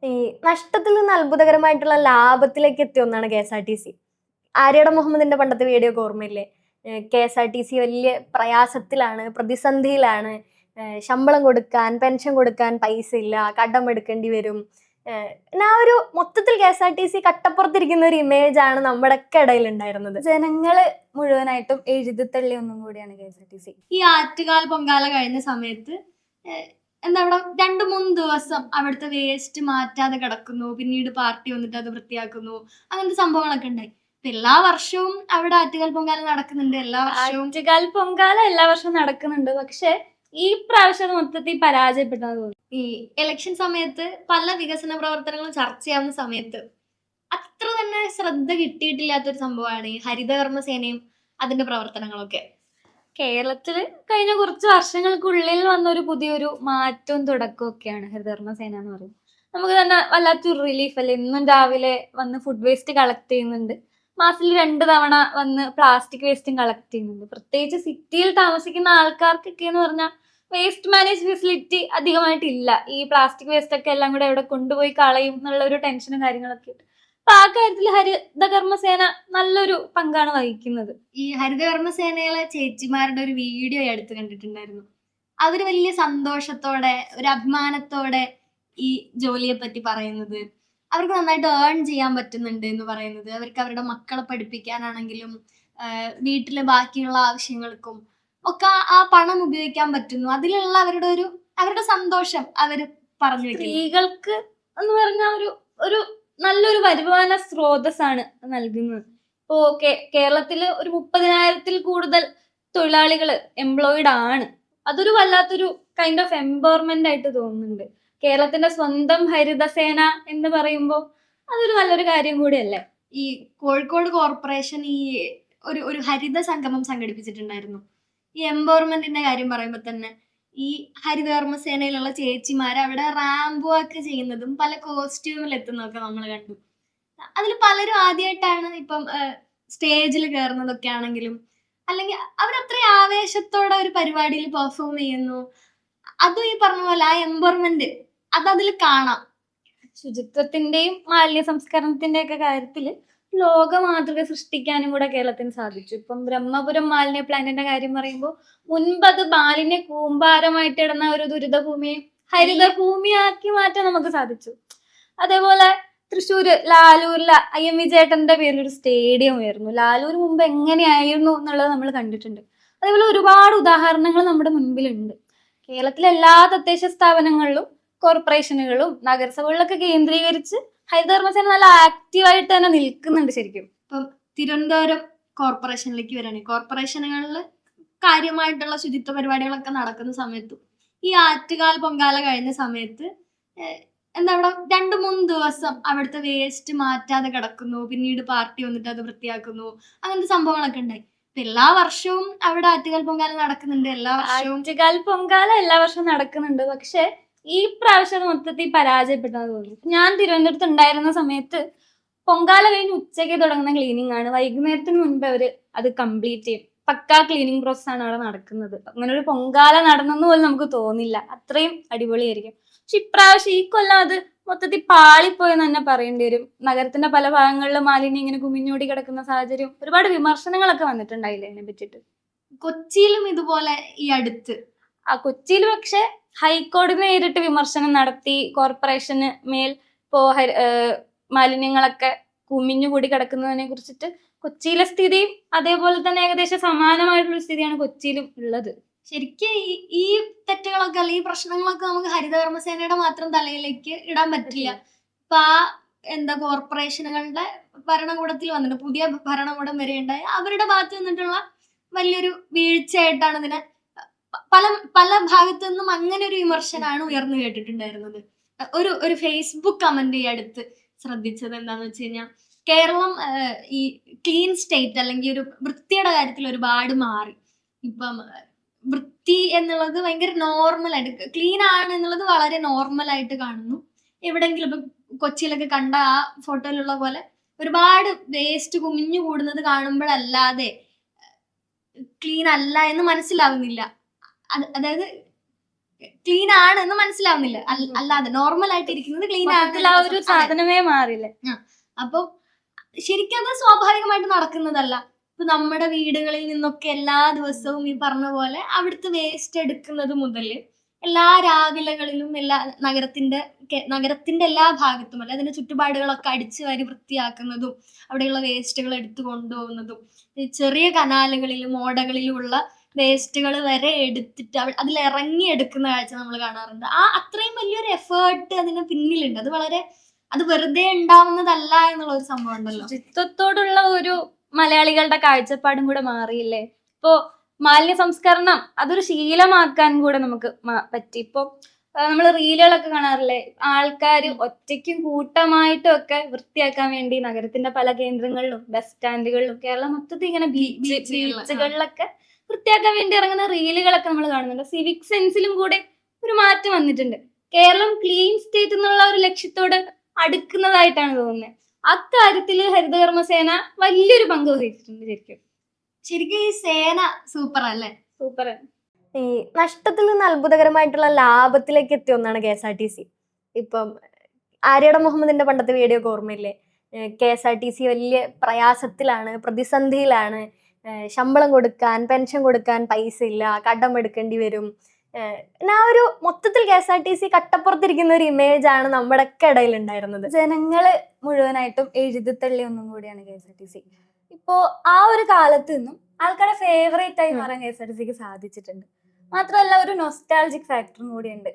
ഈ നഷ്ടത്തിൽ നിന്ന് അത്ഭുതകരമായിട്ടുള്ള ലാഭത്തിലേക്ക് എത്തിയ ഒന്നാണ് കെ.എസ്.ആർ.ടി.സി. ആര്യാടൻ മുഹമ്മദിന്റെ പണ്ടത്തെ വീഡിയോ ഒക്കെ ഓർമ്മയില്ലേ? കെ.എസ്.ആർ.ടി.സി വലിയ പ്രയാസത്തിലാണ്, പ്രതിസന്ധിയിലാണ്. ശമ്പളം കൊടുക്കാൻ, പെൻഷൻ കൊടുക്കാൻ പൈസ ഇല്ല, കടമെടുക്കേണ്ടി വരും. ആ ഒരു മൊത്തത്തിൽ കെ.എസ്.ആർ.ടി.സി കട്ടപ്പുറത്തിരിക്കുന്ന ഒരു ഇമേജ് ആണ് നമ്മുടെയൊക്കെ ഇടയിൽ ഉണ്ടായിരുന്നത്. ജനങ്ങള് മുഴുവനായിട്ടും എഴുതിത്തള്ളി ഒന്നും കൂടിയാണ് കെ.എസ്.ആർ.ടി.സി. ഈ ആറ്റുകാൽ പൊങ്കാല കഴിഞ്ഞ സമയത്ത് എന്താ അവിടെ 2-3 ദിവസം അവിടുത്തെ വേസ്റ്റ് മാറ്റാതെ കിടക്കുന്നു, പിന്നീട് പാർട്ടി വന്നിട്ട് അത് വൃത്തിയാക്കുന്നു, അങ്ങനത്തെ സംഭവങ്ങളൊക്കെ ഉണ്ടായി. എല്ലാ വർഷവും അവിടെ ആറ്റുകാൽ പൊങ്കാല നടക്കുന്നുണ്ട്. ആറ്റുകാൽ പൊങ്കാല എല്ലാ വർഷവും നടക്കുന്നുണ്ട്. പക്ഷെ ഈ പ്രാവശ്യം മൊത്തത്തിൽ പരാജയപ്പെട്ടത് തോന്നുന്നു. ഈ ഇലക്ഷൻ സമയത്ത് പല വികസന പ്രവർത്തനങ്ങളും ചർച്ച ചെയ്യാവുന്ന സമയത്ത് അത്ര തന്നെ ശ്രദ്ധ കിട്ടിയിട്ടില്ലാത്തൊരു സംഭവമാണ് ഈ ഹരിതകർമ്മസേനയും അതിന്റെ പ്രവർത്തനങ്ങളൊക്കെ. കേരളത്തില് കഴിഞ്ഞ കുറച്ച് വർഷങ്ങൾക്കുള്ളിൽ വന്നൊരു പുതിയൊരു മാറ്റവും തുടക്കവും ഒക്കെയാണ് ഹരിതകർമ്മസേന എന്ന് പറയുന്നത്. നമുക്ക് തന്നെ വല്ലാത്തൊരു റിലീഫ് അല്ലേ. എന്നും രാവിലെ വന്ന് ഫുഡ് വേസ്റ്റ് കളക്ട് ചെയ്യുന്നുണ്ട്. മാസത്തിൽ 2 തവണ വന്ന് പ്ലാസ്റ്റിക് വേസ്റ്റും കളക്ട് ചെയ്യുന്നുണ്ട്. പ്രത്യേകിച്ച് സിറ്റിയിൽ താമസിക്കുന്ന ആൾക്കാർക്കൊക്കെ എന്ന് പറഞ്ഞാൽ വേസ്റ്റ് മാനേജ് ഫെസിലിറ്റി അധികമായിട്ടില്ല. ഈ പ്ലാസ്റ്റിക് വേസ്റ്റ് ഒക്കെ എല്ലാം കൂടെ എവിടെ കൊണ്ടുപോയി കളയും എന്നുള്ള ഒരു ടെൻഷനും കാര്യങ്ങളൊക്കെ ഉണ്ട്. അപ്പൊ ആ കാര്യത്തിൽ ഹരിതകർമ്മസേന നല്ലൊരു പങ്കാണ് വഹിക്കുന്നത്. ഈ ഹരിതകർമ്മസേനയിലെ ചേച്ചിമാരുടെ ഒരു വീഡിയോ അടുത്ത് കണ്ടിട്ടുണ്ടായിരുന്നു. അവര് വലിയ സന്തോഷത്തോടെ, ഒരു അഭിമാനത്തോടെ ഈ ജോലിയെ പറ്റി പറയുന്നത്, അവർക്ക് നന്നായിട്ട് ഏൺ ചെയ്യാൻ പറ്റുന്നുണ്ട് എന്ന് പറയുന്നത്, അവർക്ക് അവരുടെ മക്കളെ പഠിപ്പിക്കാനാണെങ്കിലും വീട്ടിലെ ബാക്കിയുള്ള ആവശ്യങ്ങൾക്കും ഒക്കെ ആ പണം ഉപയോഗിക്കാൻ പറ്റുന്നു. അതിലുള്ള അവരുടെ സന്തോഷം അവര് പറഞ്ഞു വെക്കുന്നു. സ്ത്രീകൾക്ക് എന്ന് പറഞ്ഞാൽ ഒരു നല്ലൊരു വരുമാന സ്രോതസ്സാണ് നൽകുന്നത്. ഇപ്പോ കേരളത്തില് ഒരു 30,000-ൽ കൂടുതൽ തൊഴിലാളികൾ എംപ്ലോയിഡ് ആണ്. അതൊരു വല്ലാത്തൊരു കൈൻഡ് ഓഫ് എംപവർമെന്റ് ആയിട്ട് തോന്നുന്നുണ്ട്. കേരളത്തിന്റെ സ്വന്തം ഹരിതസേന എന്ന് പറയുമ്പോൾ അതൊരു നല്ലൊരു കാര്യം കൂടിയല്ലേ. ഈ കോഴിക്കോട് കോർപ്പറേഷൻ ഒരു ഹരിത സംഗമം സംഘടിപ്പിച്ചിട്ടുണ്ടായിരുന്നു. ഈ എംപവർമെന്റിന്റെ കാര്യം പറയുമ്പോൾ തന്നെ ഈ ഹരിതകർമ്മസേനയിലുള്ള ചേച്ചിമാര് അവിടെ റാമ്പ് വാക്ക് ചെയ്യുന്നതും പല കോസ്റ്റ്യൂമിൽ എത്തുന്നതൊക്കെ നമ്മൾ കണ്ടു. അതിൽ പലരും ആദ്യമായിട്ടാണ് ഇപ്പം സ്റ്റേജിൽ കയറുന്നതൊക്കെ ആണെങ്കിലും, അല്ലെങ്കിൽ അവരത്രയും ആവേശത്തോടെ ഒരു പരിപാടിയിൽ പെർഫോം ചെയ്യുന്നു. അതും ഈ പറഞ്ഞ പോലെ ആ എംപവർമെന്റ് അതിൽ കാണാം. ശുചിത്വത്തിന്റെയും മാലിന്യ സംസ്കരണത്തിന്റെ ഒക്കെ കാര്യത്തില് ലോക മാതൃക സൃഷ്ടിക്കാനും കൂടെ കേരളത്തിന് സാധിച്ചു. ഇപ്പം ബ്രഹ്മപുരം മാലിന്യ പ്ലാന്റിന്റെ കാര്യം പറയുമ്പോൾ മുൻപ് അത് മാലിന്യ കൂമ്പാരമായിട്ട് ഇടുന്ന ഒരു ദുരിതഭൂമിയെ ഹരിതഭൂമിയാക്കി മാറ്റാൻ നമുക്ക് സാധിച്ചു. അതേപോലെ തൃശ്ശൂര് ലാലൂരിലെ IM വിജയേട്ടന്റെ പേരിൽ ഒരു സ്റ്റേഡിയം ഉയർന്നു. ലാലൂർ മുമ്പ് എങ്ങനെയായിരുന്നു എന്നുള്ളത് നമ്മൾ കണ്ടിട്ടുണ്ട്. അതേപോലെ ഒരുപാട് ഉദാഹരണങ്ങൾ നമ്മുടെ മുൻപിലുണ്ട്. കേരളത്തിലെ എല്ലാ തദ്ദേശ സ്ഥാപനങ്ങളിലും കോർപ്പറേഷനുകളും നഗരസഭകളിലൊക്കെ കേന്ദ്രീകരിച്ച് ഹരിതകർമ്മസേന നല്ല ആക്റ്റീവായിട്ട് തന്നെ നിൽക്കുന്നുണ്ട് ശരിക്കും. ഇപ്പം തിരുവനന്തപുരം കോർപ്പറേഷനിലേക്ക് വരികയാണെങ്കിൽ കോർപ്പറേഷനുകളിൽ കാര്യമായിട്ടുള്ള ശുചിത്വ പരിപാടികളൊക്കെ നടക്കുന്ന സമയത്തും ഈ ആറ്റുകാൽ പൊങ്കാല കഴിഞ്ഞ സമയത്ത് എന്താ അവിടെ 2-3 ദിവസം അവിടുത്തെ വേസ്റ്റ് മാറ്റാതെ കിടക്കുന്നു, പിന്നീട് പാർട്ടി വന്നിട്ട് അത് വൃത്തിയാക്കുന്നു, അങ്ങനത്തെ സംഭവങ്ങളൊക്കെ ഉണ്ടായി. എല്ലാ വർഷവും അവിടെ ആറ്റുകാൽ പൊങ്കാല നടക്കുന്നുണ്ട്. ആറ്റുകാൽ പൊങ്കാല എല്ലാ വർഷവും നടക്കുന്നുണ്ട്. പക്ഷെ ഈ പ്രാവശ്യം മൊത്തത്തിൽ പരാജയപ്പെട്ടെന്ന് തോന്നുന്നു. ഞാൻ തിരുവനന്തപുരത്ത് ഉണ്ടായിരുന്ന സമയത്ത് പൊങ്കാല കഴിഞ്ഞ് ഉച്ചയ്ക്ക് തുടങ്ങുന്ന ക്ലീനിങ് ആണ്. വൈകുന്നേരത്തിന് മുൻപ് അവര് അത് കംപ്ലീറ്റ് ചെയ്യും. പക്കാ ക്ലീനിങ് പ്രോസസ് ആണ് അവിടെ നടക്കുന്നത്. അങ്ങനെ ഒരു പൊങ്കാല നടന്നെന്ന് പോലും നമുക്ക് തോന്നില്ല. അത്രയും അടിപൊളിയായിരിക്കും. പക്ഷെ ഇപ്രാവശ്യം ഈ കൊല്ലം അത് മൊത്തത്തിൽ പാളിപ്പോയെന്ന് തന്നെ പറയേണ്ടി വരും. നഗരത്തിന്റെ പല ഭാഗങ്ങളിലും മാലിന്യം ഇങ്ങനെ കുമിഞ്ഞൂടി കിടക്കുന്ന സാഹചര്യം, ഒരുപാട് വിമർശനങ്ങളൊക്കെ വന്നിട്ടുണ്ടായില്ലേ അതിനെ പറ്റിയിട്ട്. കൊച്ചിയിലും ഇതുപോലെ ഈ അടുത്ത് കൊച്ചിയിൽ പക്ഷെ ഹൈക്കോടതി നേരിട്ട് വിമർശനം നടത്തി. കോർപ്പറേഷന് മേൽ മാലിന്യങ്ങളൊക്കെ കുമിഞ്ഞുകൂടി കിടക്കുന്നതിനെ കുറിച്ചിട്ട് കൊച്ചിയിലെ സ്ഥിതിയും അതേപോലെ തന്നെ ഏകദേശം സമാനമായിട്ടുള്ള സ്ഥിതിയാണ് കൊച്ചിയിലും ഉള്ളത്. ശരിക്കും ഈ തെറ്റുകളൊക്കെ അല്ലെങ്കിൽ ഈ പ്രശ്നങ്ങളൊക്കെ നമുക്ക് ഹരിതകർമ്മസേനയുടെ മാത്രം തലയിലേക്ക് ഇടാൻ പറ്റില്ല. ഇപ്പൊ കോർപ്പറേഷനുകളുടെ ഭരണകൂടത്തിൽ വന്നിട്ട് പുതിയ ഭരണകൂടം വരെ ഉണ്ടായി അവരുടെ ഭാഗത്ത് നിന്നിട്ടുള്ള വലിയൊരു വീഴ്ചയായിട്ടാണ് ഇതിനെ പല ഭാഗത്തു നിന്നും അങ്ങനെ ഒരു വിമർശനമാണ് ഉയർന്നു കേട്ടിട്ടുണ്ടായിരുന്നത്. ഒരു ഫേസ്ബുക്ക് കമന്റ് ഈ അടുത്ത് ശ്രദ്ധിച്ചത് എന്താന്ന് വെച്ച് കഴിഞ്ഞാൽ, കേരളം ഈ ക്ലീൻ സ്റ്റേറ്റ് അല്ലെങ്കിൽ ഒരു വൃത്തിയുടെ കാര്യത്തിൽ ഒരുപാട് മാറി. ഇപ്പം വൃത്തി എന്നുള്ളത് ഭയങ്കര നോർമലായിട്ട്, ക്ലീൻ ആണ് എന്നുള്ളത് വളരെ നോർമലായിട്ട് കാണുന്നു. എവിടെങ്കിലും ഇപ്പം കൊച്ചിയിലൊക്കെ കണ്ട ആ ഫോട്ടോയിലുള്ള പോലെ ഒരുപാട് വേസ്റ്റ് കുമിഞ്ഞു കൂടുന്നത് കാണുമ്പോഴല്ലാതെ ക്ലീൻ അല്ല എന്ന് മനസ്സിലാവുന്നില്ല. അതായത് ക്ലീൻ ആണ് എന്ന് മനസ്സിലാവുന്നില്ല. അല്ലാതെ നോർമൽ ആയിട്ട് ഇരിക്കുന്നത് ക്ലീൻ ആണ്. ആ ഒരു സാധനമേ മാറില്ല. അപ്പൊ ശരിക്കും അത് സ്വാഭാവികമായിട്ട് നടക്കുന്നതല്ല. ഇപ്പൊ നമ്മുടെ വീടുകളിൽ നിന്നൊക്കെ എല്ലാ ദിവസവും ഈ പറഞ്ഞ പോലെ അവിടുത്തെ വേസ്റ്റ് എടുക്കുന്നത് മുതല് എല്ലാ രാവിലകളിലും എല്ലാ നഗരത്തിന്റെ എല്ലാ ഭാഗത്തും അല്ലെ അതിന്റെ ചുറ്റുപാടുകളൊക്കെ അടിച്ചു വാരി വൃത്തിയാക്കുന്നതും അവിടെയുള്ള വേസ്റ്റുകൾ എടുത്തു കൊണ്ടുപോകുന്നതും ചെറിയ കനാലുകളിലും ഓടകളിലുമുള്ള വേസ്റ്റുകൾ വരെ എടുത്തിട്ട് അതിൽ ഇറങ്ങി എടുക്കുന്ന കാഴ്ച നമ്മൾ കാണാറുണ്ട്. അത്രയും വലിയൊരു എഫേർട്ട് അതിന് പിന്നിലുണ്ട്. അത് വെറുതെ ഉണ്ടാവുന്നതല്ല എന്നുള്ള ഒരു സംഭവം ഉണ്ടല്ലോ. ശുചിത്വത്തോടുള്ള ഒരു മലയാളികളുടെ കാഴ്ചപ്പാടും കൂടെ മാറിയില്ലേ. ഇപ്പോ മാലിന്യ സംസ്കരണം അതൊരു ശീലമാക്കാൻ കൂടെ നമുക്ക് പറ്റി. ഇപ്പൊ നമ്മൾ റീലുകളൊക്കെ കാണാറില്ലേ, ആൾക്കാര് ഒറ്റയ്ക്കും കൂട്ടമായിട്ടും ഒക്കെ വൃത്തിയാക്കാൻ വേണ്ടി നഗരത്തിന്റെ പല കേന്ദ്രങ്ങളിലും ബസ് സ്റ്റാൻഡുകളിലും കേരളം മൊത്തത്തിൽ ഇങ്ങനെ ബീച്ചുകളിലൊക്കെ വൃത്തിയാക്കാൻ വേണ്ടി ഇറങ്ങുന്ന റീലുകളൊക്കെ നമ്മൾ കാണുന്നുണ്ട്. സിവിക് സെൻസിലും കൂടെ ഒരു മാറ്റം വന്നിട്ടുണ്ട്. കേരളം ക്ലീൻ സ്റ്റേറ്റ് എന്നുള്ള ഒരു ലക്ഷ്യത്തോട് അടുക്കുന്നതായിട്ടാണ് തോന്നുന്നത്. അക്കാര്യത്തില് ഹരിതകർമ്മസേന വലിയൊരു പങ്ക് വഹിച്ചിട്ടുണ്ട്. ശരിക്കും ഈ സേന സൂപ്പർ അല്ലേ? സൂപ്പർ. ഈ നഷ്ടത്തിൽ നിന്ന് അത്ഭുതകരമായിട്ടുള്ള ലാഭത്തിലേക്ക് എത്തിയ ഒന്നാണ് KSRTC. ഇപ്പം ആര്യയുടെ മുഹമ്മദിന്റെ പണ്ടത്തെ വീഡിയോ ഒക്കെ ഓർമ്മയില്ലേ? KSRTC വലിയ പ്രയാസത്തിലാണ്, പ്രതിസന്ധിയിലാണ്, ശമ്പളം കൊടുക്കാൻ പെൻഷൻ കൊടുക്കാൻ പൈസ ഇല്ല, കടം എടുക്കേണ്ടി വരും. ആ ഒരു മൊത്തത്തിൽ KSRTC കട്ടപ്പുറത്തിരിക്കുന്ന ഒരു ഇമേജ് ആണ് നമ്മുടെ ഒക്കെ ഇടയിൽ ഉണ്ടായിരുന്നത്. ജനങ്ങള് മുഴുവനായിട്ടും എഴുതിത്തള്ളി ഒന്നും കൂടിയാണ് KSRTC. ഇപ്പോ ആ ഒരു കാലത്ത് നിന്നും ആൾക്കാരുടെ ഫേവറേറ്റ് ആയി മാറാൻ KSRTCക്ക് സാധിച്ചിട്ടുണ്ട്. മാത്രമല്ല ഒരു നൊസ്റ്റാൾജിക് ഫാക്ടറും കൂടിയുണ്ട്.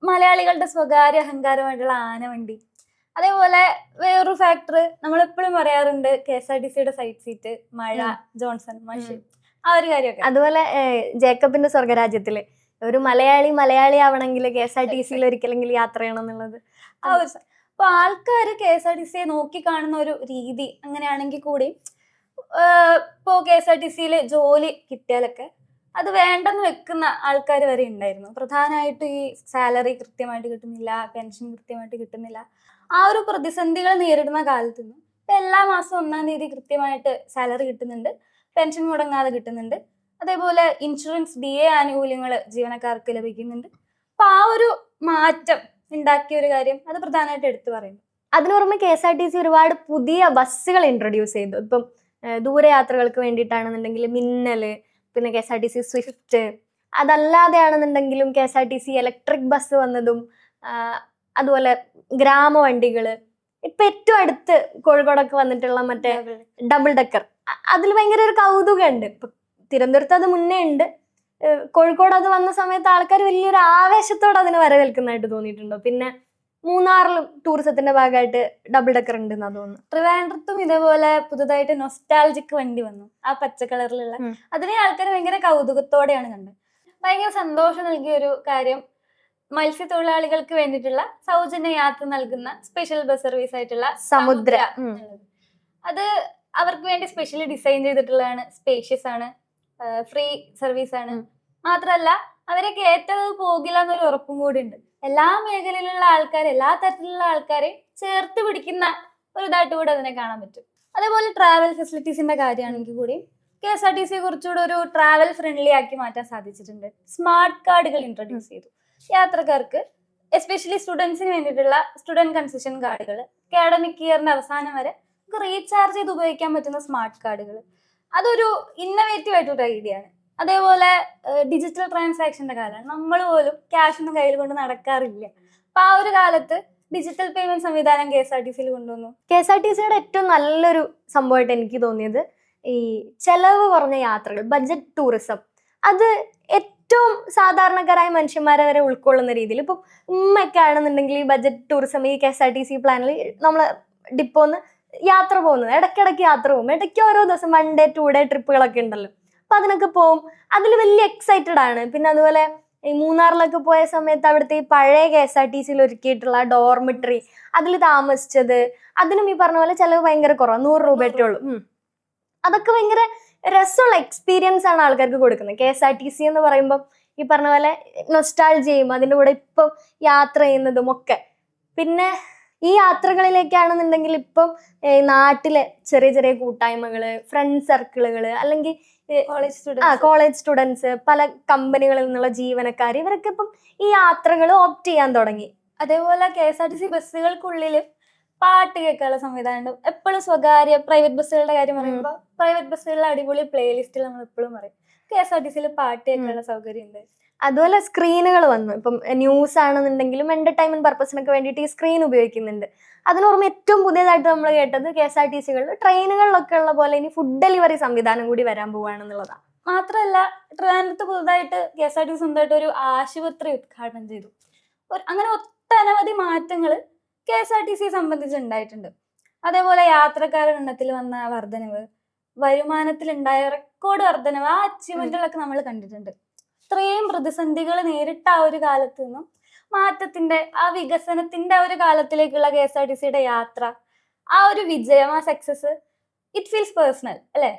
മലയാളികളുടെ സ്വകാര്യ അഹങ്കാരമായിട്ടുള്ള ആനവണ്ടി. അതേപോലെ വേറൊരു ഫാക്ടർ നമ്മളെപ്പോഴും പറയാറുണ്ട്, KSRTCയുടെ സൈഡ് സീറ്റ്, മഴ, ജോൺസൺ മാഷ്, ആ ഒരു കാര്യമൊക്കെ. അതുപോലെ ജേക്കബിന്റെ സ്വർഗരാജ്യത്തില് ഒരു മലയാളി ആവണമെങ്കിൽ KSRTCയിൽ ഒരിക്കലെങ്കിലും യാത്ര ചെയ്യണം എന്നുള്ളത് ആ ഒരു. അപ്പൊ ആൾക്കാര് KSRTCയെ നോക്കി കാണുന്ന ഒരു രീതി അങ്ങനെയാണെങ്കിൽ കൂടി ഇപ്പോ KSRTCയിൽ ജോലി കിട്ടിയാലൊക്കെ അത് വേണ്ടെന്ന് വെക്കുന്ന ആൾക്കാർ വരെ ഉണ്ടായിരുന്നു. പ്രധാനമായിട്ടും ഈ സാലറി കൃത്യമായിട്ട് കിട്ടുന്നില്ല, പെൻഷൻ കൃത്യമായിട്ട് കിട്ടുന്നില്ല. ആ ഒരു പ്രതിസന്ധികൾ നേരിടുന്ന കാലത്ത് നിന്ന് ഇപ്പൊ എല്ലാ മാസവും 1-ാം തീയതി കൃത്യമായിട്ട് സാലറി കിട്ടുന്നുണ്ട്, പെൻഷൻ മുടങ്ങാതെ കിട്ടുന്നുണ്ട്. അതേപോലെ ഇൻഷുറൻസ് DA ആനുകൂല്യങ്ങൾ ജീവനക്കാർക്ക് ലഭിക്കുന്നുണ്ട്. അപ്പൊ ആ ഒരു മാറ്റം ഉണ്ടാക്കിയ ഒരു കാര്യം അത് പ്രധാനമായിട്ട് എടുത്തു പറയുന്നു. അതിനു പുറമെ KSRTC ഒരുപാട് പുതിയ ബസ്സുകൾ ഇൻട്രൊഡ്യൂസ് ചെയ്തു. ഇപ്പം ദൂരയാത്രകൾക്ക് വേണ്ടിയിട്ടാണെന്നുണ്ടെങ്കിൽ മിന്നല്, പിന്നെ KSRTC സ്വിഫ്റ്റ്, അതല്ലാതെയാണെന്നുണ്ടെങ്കിലും KSRTC ഇലക്ട്രിക് ബസ് വന്നതും, അതുപോലെ ഗ്രാമവണ്ടികള്, ഇപ്പൊ ഏറ്റവും അടുത്ത് കോഴിക്കോടൊക്കെ വന്നിട്ടുള്ള മറ്റേ ഡബിൾ ഡെക്കർ, അതിൽ ഭയങ്കര ഒരു കൗതുകമുണ്ട്. ഇപ്പൊ തിരുവനന്തപുരത്ത് അത് മുന്നേ ഉണ്ട്, കോഴിക്കോട് അത് വന്ന സമയത്ത് ആൾക്കാർ വലിയൊരു ആവേശത്തോടെ അതിനെ വരവേൽക്കുന്നതായിട്ട് തോന്നിയിട്ടുണ്ടോ? പിന്നെ മൂന്നാറിലും ടൂറിസത്തിന്റെ ഭാഗമായിട്ട് ഡബിൾ ഡെക്കർ ഉണ്ടെന്നാ തോന്നുന്നു. ട്രിവാൻഡ്രത്തും ഇതേപോലെ പുതുതായിട്ട് നൊസ്റ്റാൾജിക് വണ്ടി വന്നു, ആ പച്ച കളറിലുള്ള. അതിനെ ആൾക്കാർ ഭയങ്കര കൗതുകത്തോടെയാണ് കണ്ടത്. ഭയങ്കര സന്തോഷം നൽകിയ ഒരു കാര്യം മത്സ്യത്തൊഴിലാളികൾക്ക് വേണ്ടിയിട്ടുള്ള സൗജന്യ യാത്ര നൽകുന്ന സ്പെഷ്യൽ ബസ് സർവീസ് ആയിട്ടുള്ള സമുദ്ര. അത് അവർക്ക് വേണ്ടി സ്പെഷ്യലി ഡിസൈൻ ചെയ്തിട്ടുള്ളതാണ്, സ്പേഷ്യസ് ആണ്, ഫ്രീ സർവീസ് ആണ്. മാത്രമല്ല അവരെ കയറ്റത് പോകില്ല എന്നൊരു ഉറപ്പും കൂടി ഉണ്ട്. എല്ലാ മേഖലയിലുള്ള ആൾക്കാരെ, എല്ലാ തരത്തിലുള്ള ആൾക്കാരെ ചേർത്ത് പിടിക്കുന്ന ഒരു ഇതായിട്ട് കൂടെ അതിനെ കാണാൻ പറ്റും. അതേപോലെ ട്രാവൽ ഫെസിലിറ്റീസിന്റെ കാര്യമാണെങ്കിൽ കൂടി KSRTC കുറച്ചുകൂടെ ഒരു ട്രാവൽ ഫ്രണ്ട്ലി ആക്കി മാറ്റാൻ സാധിച്ചിട്ടുണ്ട്. സ്മാർട്ട് കാർഡുകൾ ഇൻട്രൊഡ്യൂസ് ചെയ്തു. യാത്രക്കാർക്ക് എസ്പെഷ്യലി സ്റ്റുഡൻസിന് വേണ്ടിയിട്ടുള്ള സ്റ്റുഡന്റ് കൺസെഷൻ കാർഡുകൾ, അക്കാഡമിക് ഇയറിന്റെ അവസാനം വരെ റീചാർജ് ചെയ്ത് ഉപയോഗിക്കാൻ പറ്റുന്ന സ്മാർട്ട് കാർഡുകൾ, അതൊരു ഇന്നവേറ്റീവ് ആയിട്ടുള്ള ഐഡിയ ആണ്. അതേപോലെ ഡിജിറ്റൽ ട്രാൻസാക്ഷന്റെ കാലമാണ്. നമ്മൾ പോലും ക്യാഷ് ഒന്നും കയ്യിൽ കൊണ്ട് നടക്കാറില്ല. അപ്പൊ ആ ഒരു കാലത്ത് ഡിജിറ്റൽ പേയ്മെന്റ് സംവിധാനം KSRTCയിൽ കൊണ്ടുവന്നു. KSRTCയുടെ ഏറ്റവും നല്ലൊരു സംഭവമായിട്ട് എനിക്ക് തോന്നിയത് ഈ ചെലവ് കുറഞ്ഞ യാത്രകൾ, ബഡ്ജറ്റ് ടൂറിസം. അത് ഏറ്റവും സാധാരണക്കാരായ മനുഷ്യന്മാരെ വരെ ഉൾക്കൊള്ളുന്ന രീതിയിൽ. ഇപ്പം ഉമ്മയൊക്കെ ആണെന്നുണ്ടെങ്കിൽ ഈ ബഡ്ജറ്റ് ടൂറിസം ഈ KSRTC പ്ലാനിൽ നമ്മൾ ഡിപ്പോന്ന് യാത്ര പോകുന്നത്, ഇടയ്ക്കിടയ്ക്ക് യാത്ര പോകും, ഇടയ്ക്ക് ഓരോ ദിവസം 1 day 2 day ട്രിപ്പുകളൊക്കെ ഉണ്ടല്ലോ. അപ്പൊ അതിനൊക്കെ പോവും, അതിൽ വലിയ എക്സൈറ്റഡ് ആണ്. പിന്നെ അതുപോലെ ഈ മൂന്നാറിലൊക്കെ പോയ സമയത്ത് അവിടുത്തെ ഈ പഴയ KSRTCയിൽ ഒരുക്കിയിട്ടുള്ള ഡോർമിറ്ററി, അതിൽ താമസിച്ചത്, അതിനും ഈ പറഞ്ഞ പോലെ ചിലവ് ഭയങ്കര കുറവാണ്, 100 രൂപയേ ഉള്ളൂ. അതൊക്കെ ഭയങ്കര രസമുള്ള എക്സ്പീരിയൻസ് ആണ് ആൾക്കാർക്ക് കൊടുക്കുന്നത്. KSRTC എന്ന് പറയുമ്പോൾ ഈ പറഞ്ഞ പോലെ നൊസ്റ്റാൾജിയയും അതിൻ്റെ കൂടെ ഇപ്പം യാത്ര ചെയ്യുന്നതും ഒക്കെ. പിന്നെ ഈ യാത്രകളിലേക്കാണെന്നുണ്ടെങ്കിൽ ഇപ്പം നാട്ടിലെ ചെറിയ ചെറിയ കൂട്ടായ്മകള്, ഫ്രണ്ട് സർക്കിളുകള്, അല്ലെങ്കിൽ കോളേജ് സ്റ്റുഡൻസ് കോളേജ് സ്റ്റുഡൻസ്, പല കമ്പനികളിൽ നിന്നുള്ള ജീവനക്കാർ, ഇവരൊക്കെ ഇപ്പം ഈ യാത്രകൾ ഓപ്റ്റ് ചെയ്യാൻ തുടങ്ങി. അതേപോലെ KSRTC ബസ്സുകൾക്കുള്ളിലും പാട്ട് കേൾക്കാനുള്ള സംവിധാനം. എപ്പോഴും സ്വകാര്യ പ്രൈവറ്റ് ബസ്സുകളുടെ കാര്യം പറയുമ്പോൾ പ്രൈവറ്റ് ബസ്സുകളിലെ അടിപൊളി പ്ലേലിസ്റ്റിൽ നമ്മൾ എപ്പോഴും പറയും KSRTC പാട്ട് കേൾക്കാനുള്ള സൗകര്യം ഉണ്ട്. അതുപോലെ സ്ക്രീനുകൾ വന്നു. ഇപ്പം ന്യൂസ് ആണെന്നുണ്ടെങ്കിലും എന്റർടൈൻമെന്റ് പർപ്പസിനൊക്കെ വേണ്ടിയിട്ട് ഈ സ്ക്രീൻ ഉപയോഗിക്കുന്നുണ്ട്. അതിനോർമ്മ ഏറ്റവും പുതിയതായിട്ട് നമ്മൾ കേട്ടത് KSRTCകളിൽ ട്രെയിനുകളിലൊക്കെ ഉള്ള പോലെ ഇനി ഫുഡ് ഡെലിവറി സംവിധാനം കൂടി വരാൻ പോവാണെന്നുള്ളതാണ്. മാത്രമല്ല ട്രിവാൻഡ്രത്ത് പുതുതായിട്ട് KSRTC സ്വന്തമായിട്ട് ഒരു ആശുപത്രി ഉദ്ഘാടനം ചെയ്തു. അങ്ങനെ ഒട്ടനവധി മാറ്റങ്ങൾ KSRTC സംബന്ധിച്ച് ഉണ്ടായിട്ടുണ്ട്. അതേപോലെ യാത്രക്കാരുടെ എണ്ണത്തിൽ വന്ന വർധനവ്, വരുമാനത്തിലുണ്ടായ റെക്കോർഡ് വർധനവ്, ആ അച്ചീവ്മെന്റുകളൊക്കെ നമ്മൾ കണ്ടിട്ടുണ്ട്. ഇത്രയും പ്രതിസന്ധികൾ നേരിട്ട ആ ഒരു കാലത്ത് നിന്നും മാറ്റത്തിന്റെ ആ വികസനത്തിന്റെ ആ ഒരു കാലത്തിലേക്കുള്ള KSRTCയുടെ യാത്ര, ആ ഒരു വിജയം, ആ സക്സസ്, ഇറ്റ് ഫീൽസ് പേഴ്സണൽ അല്ലേ?